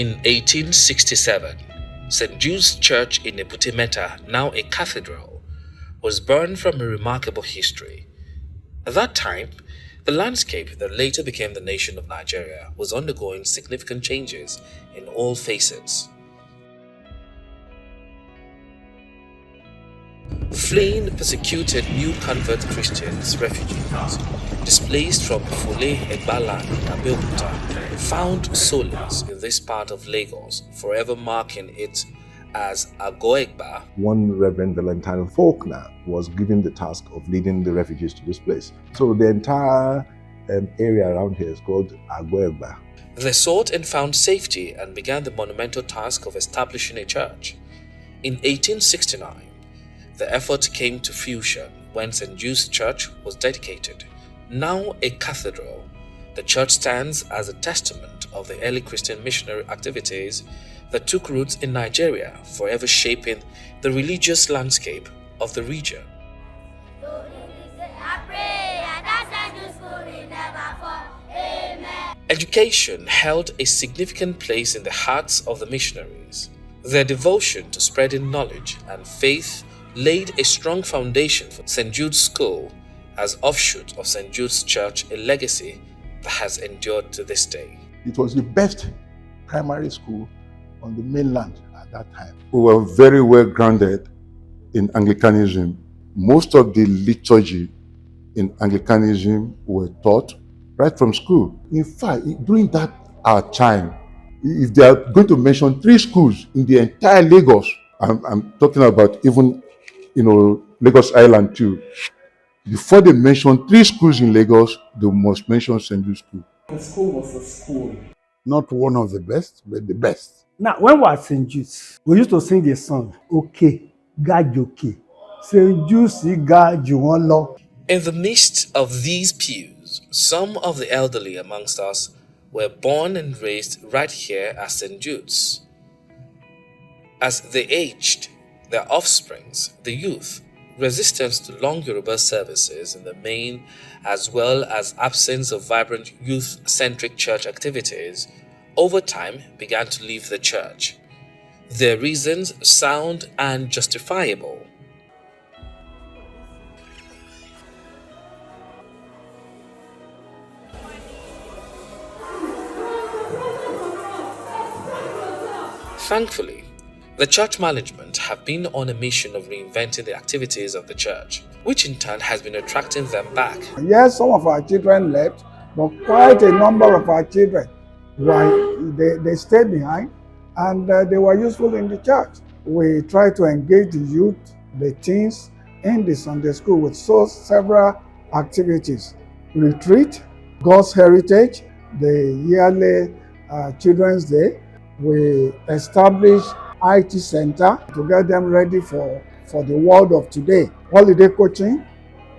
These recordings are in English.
In 1867, St. Jude's Church in Ebute-Metta, now a cathedral, was born from a remarkable history. At that time, the landscape that later became the nation of Nigeria was undergoing significant changes in all facets. Fleeing the persecuted new convert Christians, refugees, displaced from Fule Egbaland in Abeokuta, found solace in this part of Lagos, forever marking it as Agoegba. One Reverend Valentine Faulkner was given the task of leading the refugees to this place. So the entire area around here is called Agoegba. They sought and found safety and began the monumental task of establishing a church. In 1869, the effort came to fruition when St. Jude's Church was dedicated. Now a cathedral, the church stands as a testament of the early Christian missionary activities that took roots in Nigeria, forever shaping the religious landscape of the region. Education held a significant place in the hearts of the missionaries. Their devotion to spreading knowledge and faith laid a strong foundation for St. Jude's School as offshoot of St. Jude's Church, a legacy that has endured to this day. It was the best primary school on the mainland at that time. We were very well grounded in Anglicanism. Most of the liturgy in Anglicanism were taught right from school. In fact, during that our time, if they are going to mention 3 schools in the entire Lagos, I'm talking about even Lagos Island too. Before they mention 3 schools in Lagos, they must mention St. Jude's School. The school was a school. Not one of the best, but the best. Now, when we were at St. Jude's, we used to sing a song, Okay, Gajoke. St. Jude's, Gajuwonlo. In the midst of these pews, some of the elderly amongst us were born and raised right here at St. Jude's. As they aged, their offsprings, the youth, resistance to long Yoruba services in the main, as well as absence of vibrant youth-centric church activities, over time began to leave the church. Their reasons sound and justifiable. Thankfully, the church management have been on a mission of reinventing the activities of the church, which in turn has been attracting them back. Yes, some of our children left, but quite a number of our children, they stayed behind and they were useful in the church. We try to engage the youth, the teens in the Sunday school with several activities. Retreat, God's Heritage, the yearly Children's Day. We establish IT center to get them ready for the world of today. Holiday coaching,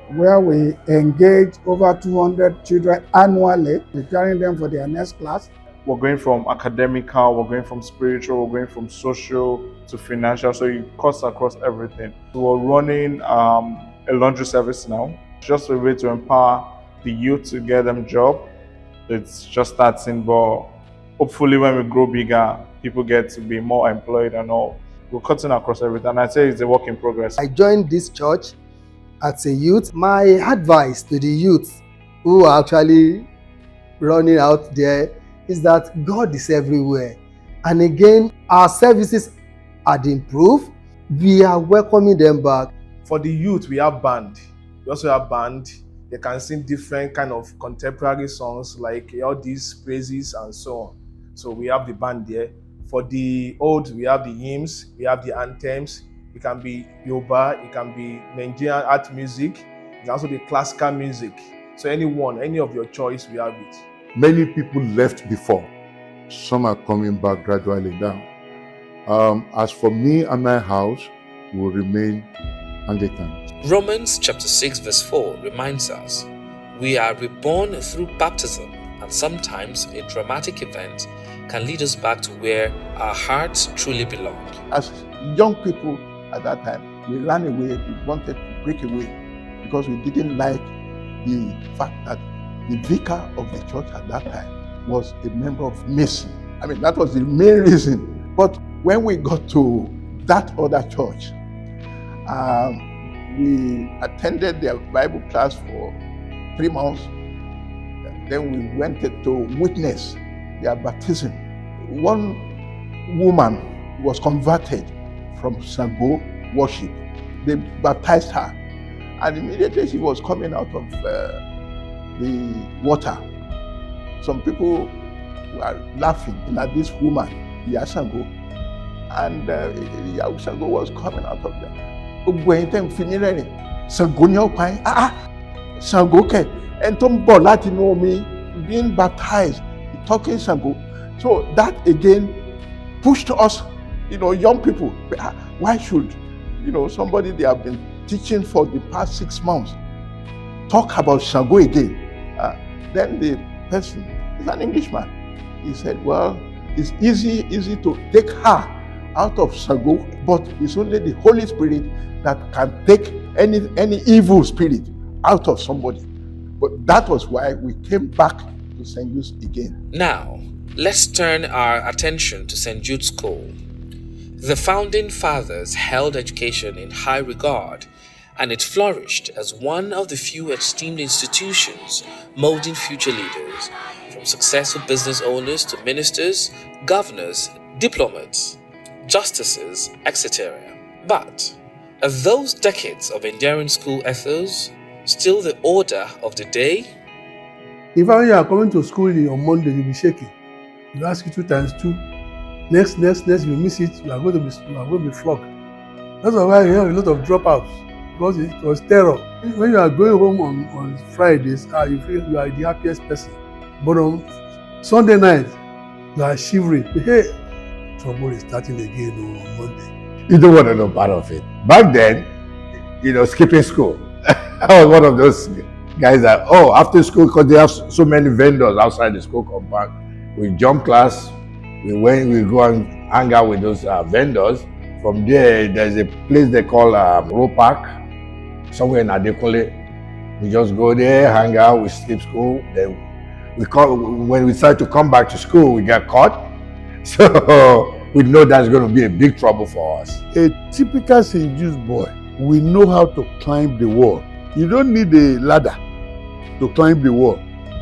where we engage over 200 children annually, preparing them for their next class. We're going from academical, we're going from spiritual, we're going from social to financial, so it cuts across everything. We're running a laundry service now, just a way to empower the youth to get them job. It's just starting, but hopefully when we grow bigger, people get to be more employed and all. We're cutting across everything. And I say it's a work in progress. I joined this church as a youth. My advice to the youth who are actually running out there is that God is everywhere. And again, our services are improved. We are welcoming them back. For the youth, we have band. We also have band. They can sing different kind of contemporary songs like all these praises and so on. So we have the band there. For the old, we have the hymns, we have the anthems. It can be Yoruba, it can be Nigerian art music, it can also be classical music. So any of your choice, we have it. Many people left before. Some are coming back gradually now. As for me and my house, we will remain Anglican. Romans chapter 6 verse 4 reminds us, we are reborn through baptism, and sometimes a dramatic event can lead us back to where our hearts truly belong. As young people at that time, we ran away, we wanted to break away because we didn't like the fact that the vicar of the church at that time was a member of Mason. I mean, that was the main reason. But when we got to that other church, we attended their Bible class for 3 months. Then we went to witness their baptism. One woman was converted from Sango worship. They baptized her, and immediately she was coming out of the water. Some people were laughing at this woman, Sango, and Sango was coming out of there. Sango ni ọ̀pá Sango kẹ̀ ẹni tó ń bọ̀ láti inú omi being baptized, talking Sango. So that again pushed us, young people. Why should, somebody they have been teaching for the past 6 months talk about Sango again? Then the person is an Englishman. He said, well, it's easy to take her out of Sango, but it's only the Holy Spirit that can take any evil spirit out of somebody. But that was why we came back to St. Jude's again. Now, let's turn our attention to St. Jude's School. The founding fathers held education in high regard, and it flourished as one of the few esteemed institutions molding future leaders, from successful business owners to ministers, governors, diplomats, justices, etc. But are those decades of enduring school ethos still the order of the day? If you are coming to school on Monday, you'll be shaking. You ask you 2 times 2. Next, you miss it, you are going to be flogged. That's why you have a lot of dropouts, because it was terror. When you are going home on Fridays, you feel you are the happiest person. But on Sunday night, you are shivering. Hey, trouble is starting again on Monday. You don't want to know part of it. Back then, skipping school. I was one of those guys that, after school, because they have so many vendors outside the school compound, we jump class, we go and hang out with those vendors. From there, there's a place they call Row Park, somewhere in Adekole. We just go there, hang out, we skip school. Then when we decide to come back to school, we get caught. So we know that's going to be a big trouble for us. A typical St. Jude's boy, we know how to climb the wall. You don't need a ladder to climb the wall.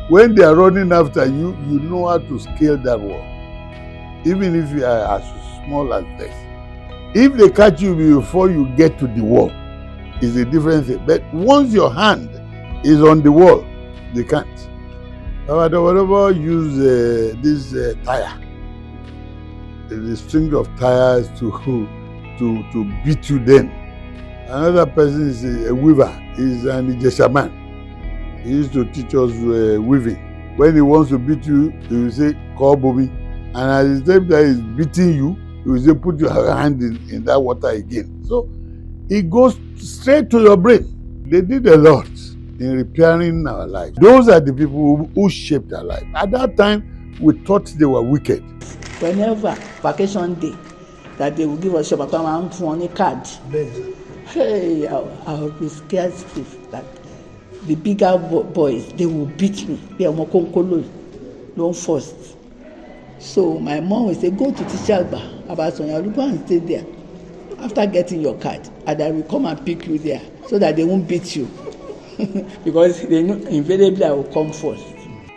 When they are running after you, you know how to scale that wall. Even if you are as small as this. If they catch you before you get to the wall, it's a different thing. But once your hand is on the wall, they can't. Whatever use this tire, the string of tires to beat you then. Another person is a weaver. He's an Ijesha man. He used to teach us weaving. When he wants to beat you, he will say, call Bobby. And at the same time he's beating you, he will say, put your hand in that water again. So it goes straight to your brain. They did a lot in repairing our life. Those are the people who shaped our life. At that time, we thought they were wicked. Whenever vacation day, that they will give us a money card. Hey, I would be scared stiff that the bigger boys, they will beat me. They are more don't first. So my mom will say, go to teacher about Sonia, go and stay there. After getting your card, and I will come and pick you there so that they won't beat you. Because they know invariably I will come first.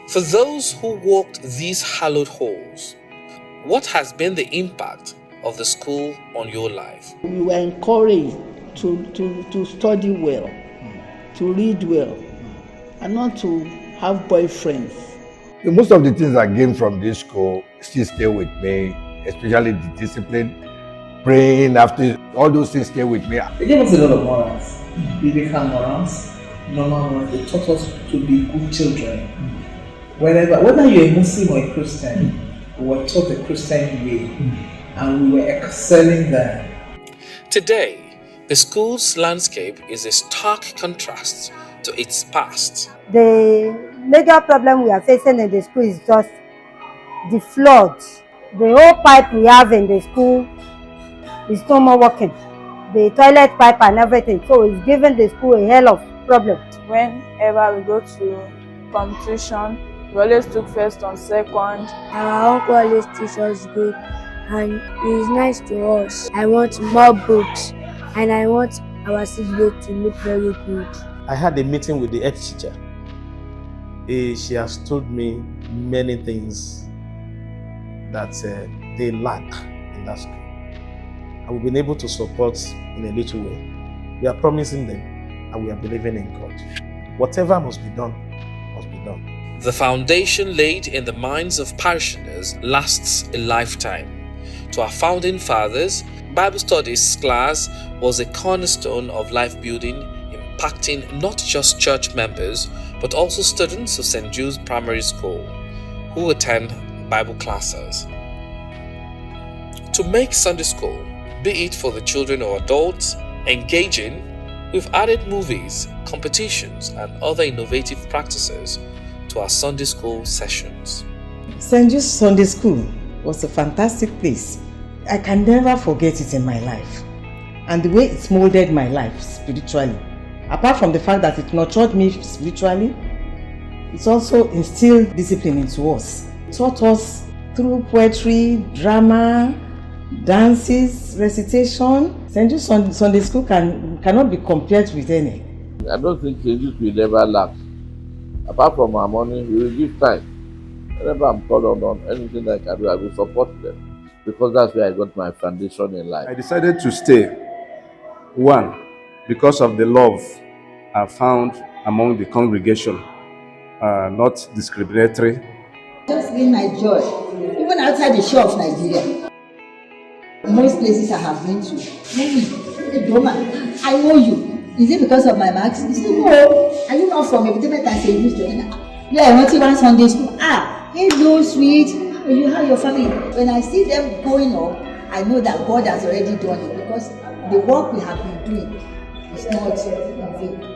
For those who walked these hallowed halls, what has been the impact of the school on your life? We were encouraged to study well, to read well, and not to have boyfriends. Most of the things I gained from this school still stay with me, especially the discipline, praying after, all those things stay with me. They gave us a lot of morals, biblical morals, normal morals. They taught us to be good children. Whether you're a Muslim or a Christian, we were taught the Christian way, and we were excelling there. Today, the school's landscape is a stark contrast to its past. The major problem we are facing in the school is just the flood. The whole pipe we have in the school is no more working. The toilet pipe and everything. So it's giving the school a hell of problem. Whenever we go to competition, We always took first on second. Our uncle always teach us good and he is nice to us. I want more books and I want our syllabus to look very good. I had a meeting with the head teacher. She has told me many things that they lack in that school. And we've been able to support in a little way. We are promising them and we are believing in God. Whatever must be done, must be done. The foundation laid in the minds of parishioners lasts a lifetime. To our founding fathers, Bible studies class was a cornerstone of life building, impacting not just church members, but also students of St. Jude's Primary School who attend Bible classes. To make Sunday school, be it for the children or adults, engaging, we've added movies, competitions, and other innovative practices to our Sunday school sessions. St. Jude's Sunday School was a fantastic place. I can never forget it in my life. And the way it molded my life spiritually. Apart from the fact that it nurtured me spiritually, it also instilled discipline into us. It taught us through poetry, drama, dances, recitation. St. Jude's Sunday School cannot be compared with any. I don't think St. Jude's will never lack. Apart from our money, we will give time. Whenever I'm called on anything I can do, I will support them. Because that's where I got my foundation in life. I decided to stay. One, because of the love I found among the congregation, not discriminatory. Just been my joy, even outside the shore of Nigeria. Most places I have been to, I know you. Is it because of my marks? You say, no. Are you not from a department I say used to? Yeah, I went to one Sunday school. Hello, sweet. You have your family. When I see them going up, I know that God has already done it because the work we have been doing is not in vain.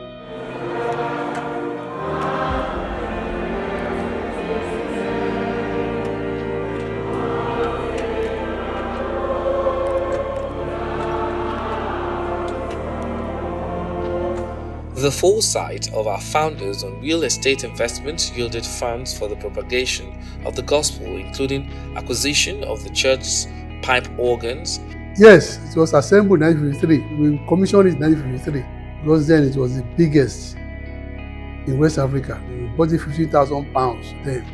The foresight of our founders on real estate investments yielded funds for the propagation of the gospel, including acquisition of the church's pipe organs. Yes, it was assembled in 1953. We commissioned it in 1953 because then it was the biggest in West Africa. We bought it £50,000 then.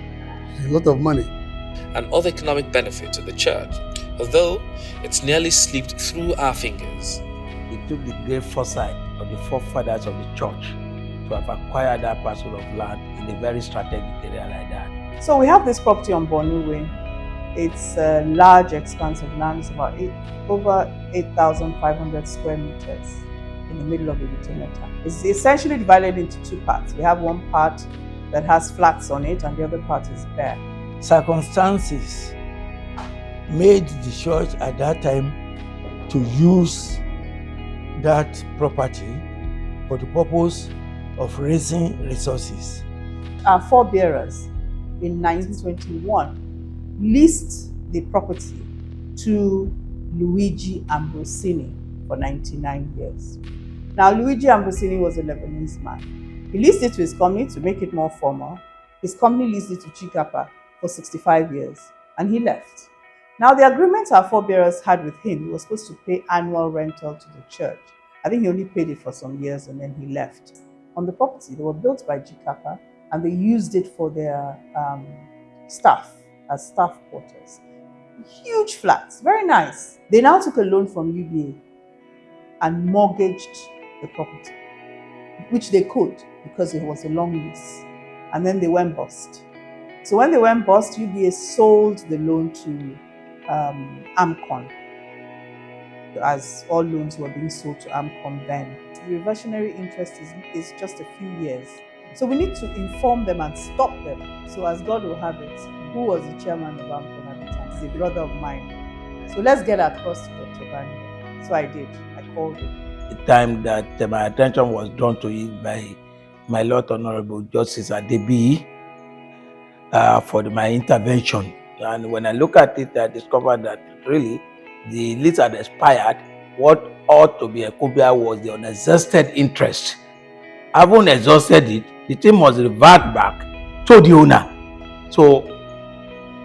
It's a lot of money. And other economic benefit to the church, although it's nearly slipped through our fingers. It took the great foresight of the forefathers of the church to have acquired that parcel of land in a very strategic area like that. So we have this property on Bornu Way. It's a large expanse of land. It's about over 8,500 square meters in the middle of the Vitoneta. It's essentially divided into two parts. We have one part that has flats on it and the other part is bare. Circumstances made the church at that time to use that property for the purpose of raising resources. Our forebearers in 1921 leased the property to Luigi Ambrosini for 99 years. Now, Luigi Ambrosini was a Lebanese man. He leased it to his company to make it more formal. His company leased it to Chikapa for 65 years, and he left. Now, the agreement our forebearers had with him, he was supposed to pay annual rental to the church. I think he only paid it for some years and then he left. On the property, they were built by Chikapa and they used it for their staff, as staff quarters. Huge flats, very nice. They now took a loan from UBA and mortgaged the property, which they could because it was a long lease. And then they went bust. So when they went bust, UBA sold the loan to AMCON, as all loans were being sold to AMCON then. The reversionary interest is just a few years. So we need to inform them and stop them. So as God will have it, who was the chairman of AMCON at the time? He's a brother of mine. So let's get across to Dr. Bani. So I did. I called him. The time that my attention was drawn to it by my Lord Honorable Justice Adebi for my intervention. And when I look at it, I discovered that really the lease had expired. What ought to be a cobia was the unexhausted interest. Having exhausted it, the thing must revert back to the owner. So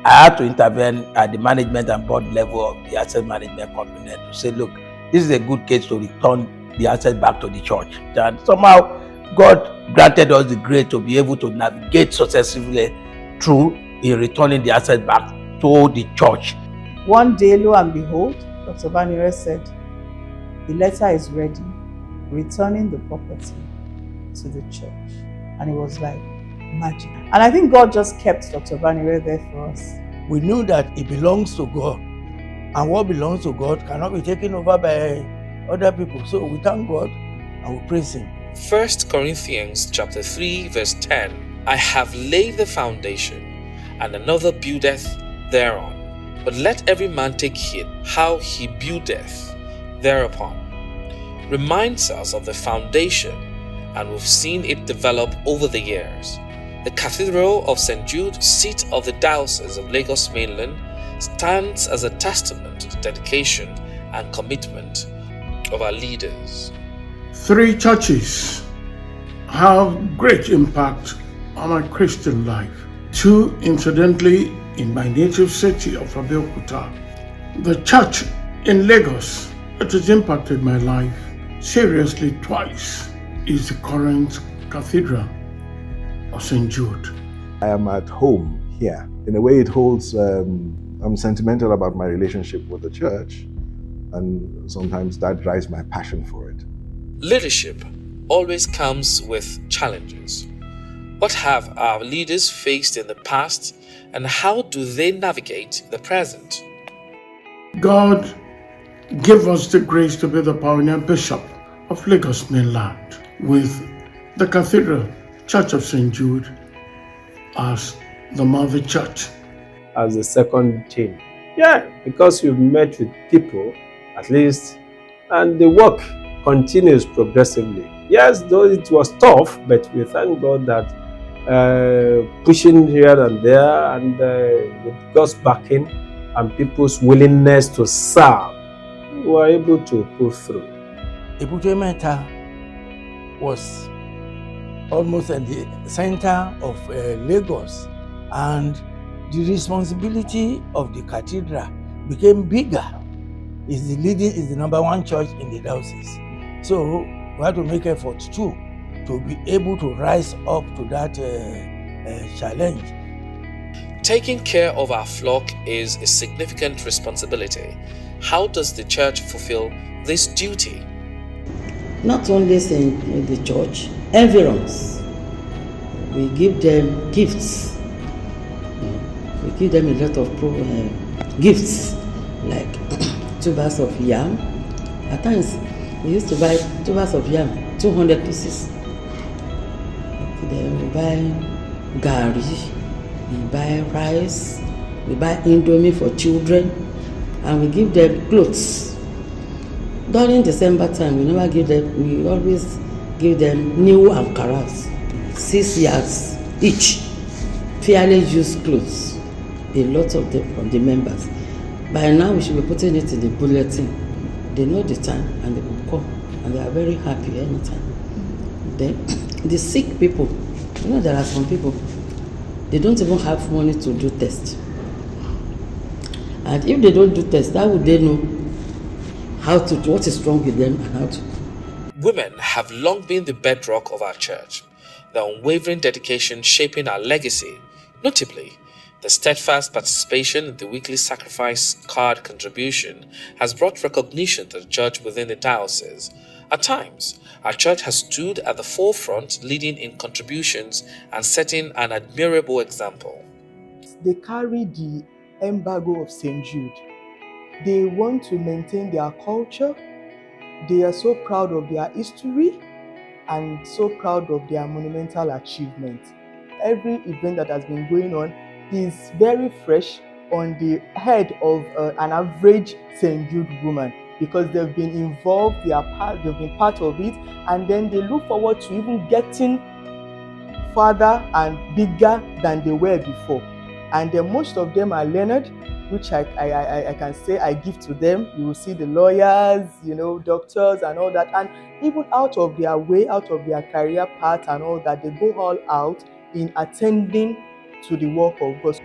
I had to intervene at the management and board level of the asset management company to say, look, this is a good case to return the asset back to the church. And somehow God granted us the grace to be able to navigate successfully through in returning the asset back to the church. One day, lo and behold, Dr. Banire said, the letter is ready, returning the property to the church. And it was like magic. And I think God just kept Dr. Banire there for us. We knew that it belongs to God, and what belongs to God cannot be taken over by other people. So we thank God and we praise Him. 1 Corinthians chapter 3 verse 10, I have laid the foundation, and another buildeth thereon. But let every man take heed how he buildeth thereupon. Reminds us of the foundation, and we've seen it develop over the years. The Cathedral of St. Jude, seat of the Diocese of Lagos Mainland, stands as a testament to the dedication and commitment of our leaders. 3 churches have great impact on my Christian life. 2, incidentally, in my native city of Abeokuta. The church in Lagos that has impacted my life seriously twice is the current Cathedral of St. Jude. I am at home here. In a way, it holds, I'm sentimental about my relationship with the church, and sometimes that drives my passion for it. Leadership always comes with challenges. What have our leaders faced in the past, and how do they navigate the present? God give us the grace to be the pioneer bishop of Lagos Mainland, with the Cathedral Church of St. Jude as the mother church. As the second team. Yeah, because you've met with people, at least, and the work continues progressively. Yes, though it was tough, but we thank God that pushing here and there, and with God's backing and people's willingness to serve, we were able to pull through. Ebute Metta was almost at the center of Lagos, and the responsibility of the cathedral became bigger. It's the number one church in the diocese. So we had to make efforts too to be able to rise up to that challenge. Taking care of our flock is a significant responsibility. How does the church fulfill this duty? Not only in the church, everyone's. We give them gifts. We give them a lot of gifts, like 2 bags of yam. At times, we used to buy 2 bags of yam, 200 pieces. Then we buy gari, we buy rice, we buy indomie for children, and we give them clothes. During December time, we always give them new ankaras, 6 yards each, fairly used clothes, a lot of them from the members. By now, we should be putting it in the bulletin. They know the time, and they will come, and they are very happy anytime. Then, the sick people, there are some people, they don't even have money to do tests. And if they don't do tests, how would they know what is wrong with them and how to? Women have long been the bedrock of our church, their unwavering dedication shaping our legacy. Notably, the steadfast participation in the weekly sacrifice card contribution has brought recognition to the church within the diocese. At times, our church has stood at the forefront, leading in contributions and setting an admirable example. They carry the embargo of St. Jude. They want to maintain their culture. They are so proud of their history and so proud of their monumental achievements. Every event that has been going on is very fresh on the head of an average St. Jude woman, because they've been involved, they've been part of it, and then they look forward to even getting farther and bigger than they were before. And then most of them are learned, which I can say I give to them. You will see the lawyers, doctors and all that, and even out of their way, out of their career path and all that, they go all out in attending to the work of God.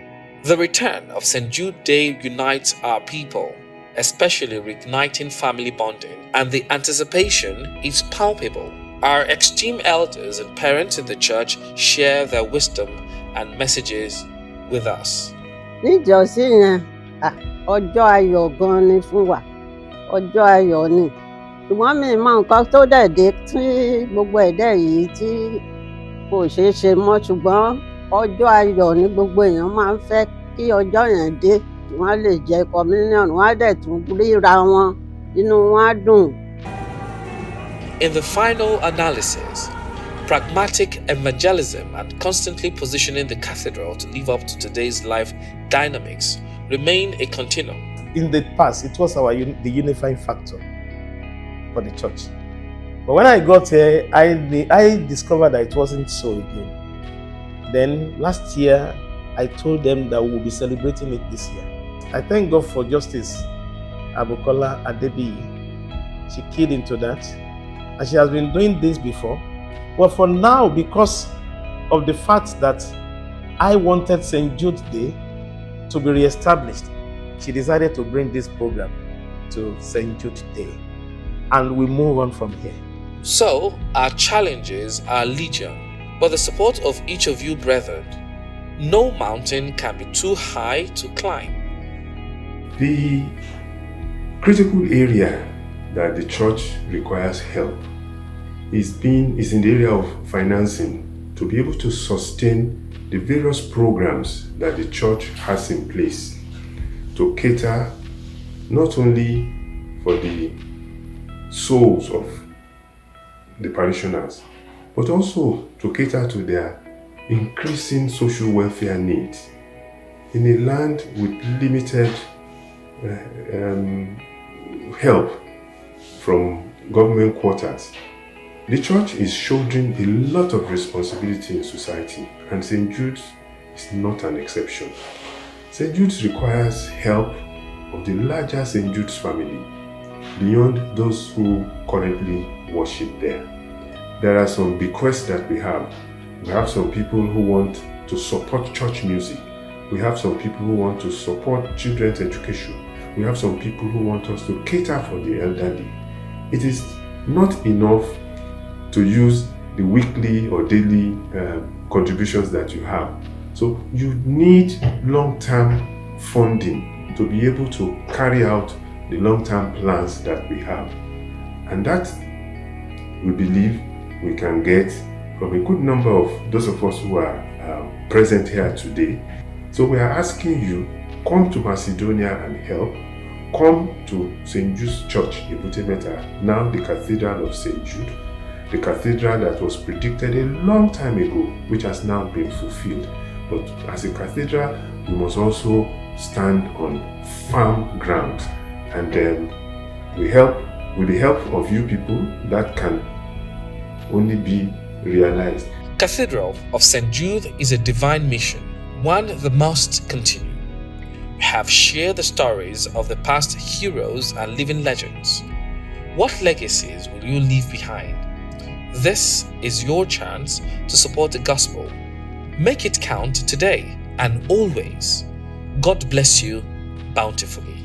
The return of St. Jude Day unites our people, especially reigniting family bonding, and the anticipation is palpable. Our esteemed elders and parents in the church share their wisdom and messages with us. Níjọ́sí yẹn, ọjọ́ ayọ̀ gan ni fún wa, ọjọ́ ayọ̀ ni. Ṣùgbọ́n mi mọ nǹkan tó dẹ̀ dé tí gbogbo ẹ̀dẹ̀ yìí tí kò ṣeé ṣe mọ́, ṣùgbọ́n ọjọ́ ayọ̀ ni gbogbo èèyàn máa ń fẹ́ kí ọjọ́ yẹn dé. Wọ́n lè jẹ communion, wọ́n á dẹ̀ tún ríra wọn, inú wọn á dùn. In the final analysis, pragmatic evangelism and constantly positioning the cathedral to live up to today's life dynamics remain a continuum. In the past, it was the unifying factor for the church. But when I got here, I discovered that it wasn't so again. Then last year, I told them that we will be celebrating it this year. I thank God for Justice Abukola Adebiyi. She keyed into that, and she has been doing this before. But for now, because of the fact that I wanted St. Jude Day to be reestablished, she decided to bring this program to St. Jude Day, and we move on from here. So, our challenges are legion, but the support of each of you brethren, no mountain can be too high to climb. The critical area that the church requires help is in the area of financing to be able to sustain the various programs that the church has in place to cater not only for the souls of the parishioners, but also to cater to their increasing social welfare needs. In a land with limited help from government quarters, the church is shouldering a lot of responsibility in society, and St. Jude's is not an exception. St. Jude's requires help of the larger St. Jude's family, beyond those who currently worship there. There are some bequests that we have. We have some people who want to support church music. We have some people who want to support children's education. We have some people who want us to cater for the elderly. It is not enough to use the weekly or daily contributions that you have. So you need long-term funding to be able to carry out the long-term plans that we have. And that, we believe, we can get from a good number of those of us who are present here today. So we are asking you, come to Macedonia and help. Come to St. Jude's Church in Butemeta, now the Cathedral of St. Jude, the cathedral that was predicted a long time ago, which has now been fulfilled. But as a cathedral, we must also stand on firm ground. And with the help of you people, that can only be realized. Cathedral of St. Jude is a divine mission, one that must continue. We have shared the stories of the past heroes and living legends. What legacies will you leave behind? This is your chance to support the gospel. Make it count today and always. God bless you bountifully.